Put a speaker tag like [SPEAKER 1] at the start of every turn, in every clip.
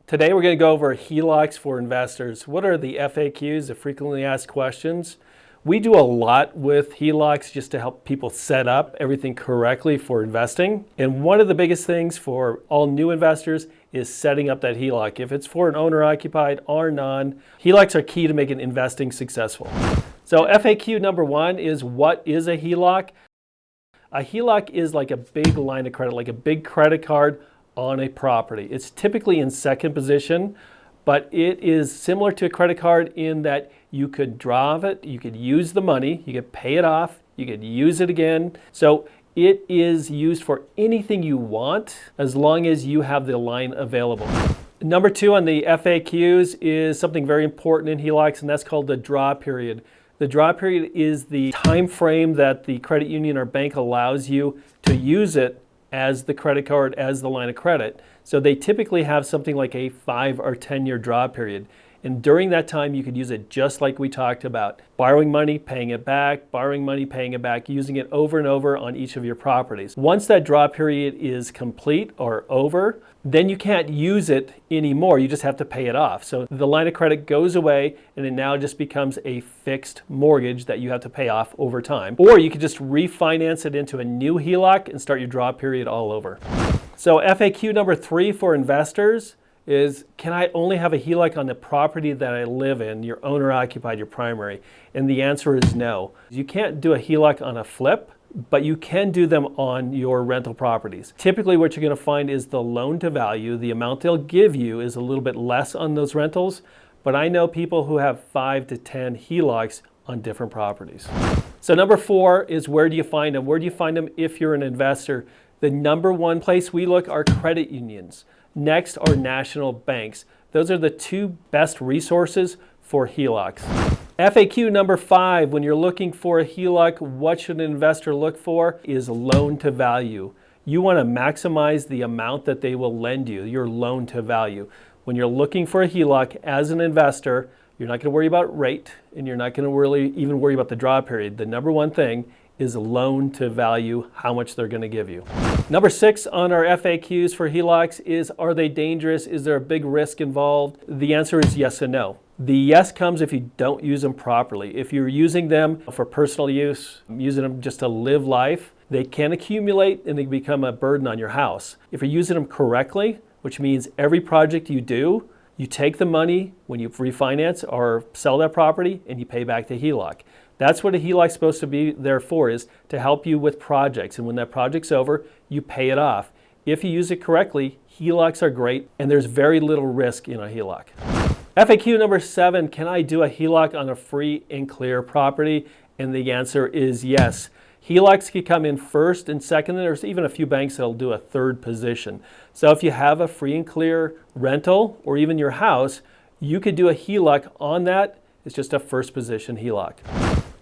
[SPEAKER 1] Today we're going to go over HELOCs for investors. What are the FAQs, the frequently asked questions? We do a lot with HELOCs just to help people set up everything correctly for investing. And one of the biggest things for all new investors is setting up that HELOC. If it's for an owner-occupied or non, HELOCs are key to making investing successful. So FAQ number one is, what is a HELOC? A HELOC is like a big line of credit, like a big credit card on a property. It's typically in second position, but it is similar to a credit card in that you could draw it, you could use the money, you could pay it off, you could use it again. So it is used for anything you want as long as you have the line available. Number two on the FAQs is something very important in HELOCs, and that's called the draw period. The draw period is the time frame that the credit union or bank allows you to use it as the credit card, as the line of credit. So they typically have something like a 5 or 10 year draw period. And during that time, you could use it just like we talked about. Borrowing money, paying it back, borrowing money, paying it back, using it over and over on each of your properties. Once that draw period is complete or over, then you can't use it anymore. You just have to pay it off. So the line of credit goes away and it now just becomes a fixed mortgage that you have to pay off over time. Or you could just refinance it into a new HELOC and start your draw period all over. So FAQ number 3 for investors is, can I only have a HELOC on the property that I live in, your owner-occupied, your primary? And the answer is no. You can't do a HELOC on a flip, but you can do them on your rental properties. Typically what you're going to find is the loan to value, the amount they'll give you is a little bit less on those rentals, but I know people who have 5 to 10 HELOCs on different properties. So number 4 is, where do you find them? Where do you find them if you're an investor? The number one place we look are credit unions. Next are national banks. Those are the two best resources for HELOCs. FAQ number 5, when you're looking for a HELOC, what should an investor look for is loan to value. You want to maximize the amount that they will lend you, your loan to value. When you're looking for a HELOC as an investor, you're not going to worry about rate and you're not going to really even worry about the draw period. The number one thing is loan to value, how much they're going to give you. Number 6 on our FAQs for HELOCs is, are they dangerous? Is there a big risk involved? The answer is yes and no. The yes comes if you don't use them properly. If you're using them for personal use, using them just to live life, they can accumulate and they become a burden on your house. If you're using them correctly, which means every project you do, you take the money when you refinance or sell that property and you pay back the HELOC. That's what a HELOC is supposed to be there for, is to help you with projects. And when that project's over, you pay it off. If you use it correctly, HELOCs are great and there's very little risk in a HELOC. FAQ number 7, can I do a HELOC on a free and clear property? And the answer is yes. HELOCs can come in first and second, and there's even a few banks that'll do a third position. So if you have a free and clear rental or even your house, you could do a HELOC on that. It's just a first position HELOC.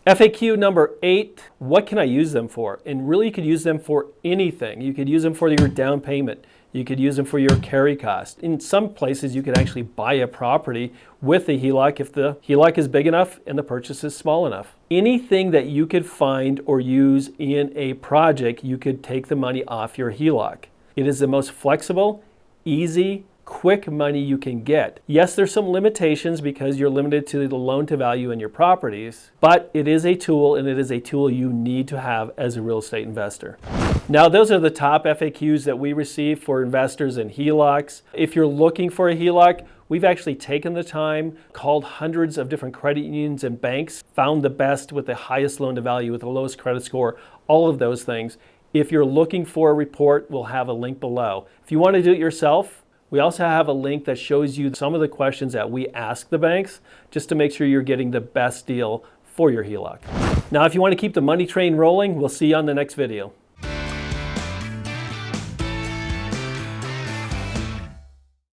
[SPEAKER 1] FAQ number 8, what can I use them for? And really you could use them for anything. You could use them for your down payment. You could use them for your carry cost. In some places you could actually buy a property with a HELOC if the HELOC is big enough and the purchase is small enough. Anything that you could find or use in a project, you could take the money off your HELOC. It is the most flexible, easy, quick money you can get. Yes, there's some limitations because you're limited to the loan to value in your properties, but it is a tool, and it is a tool you need to have as a real estate investor. Now, those are the top FAQs that we receive for investors in HELOCs. If you're looking for a HELOC, we've actually taken the time, called hundreds of different credit unions and banks, found the best with the highest loan to value, with the lowest credit score, all of those things. If you're looking for a report, we'll have a link below. If you want to do it yourself, we also have a link that shows you some of the questions that we ask the banks, just to make sure you're getting the best deal for your HELOC. Now, if you want to keep the money train rolling, we'll see you on the next video.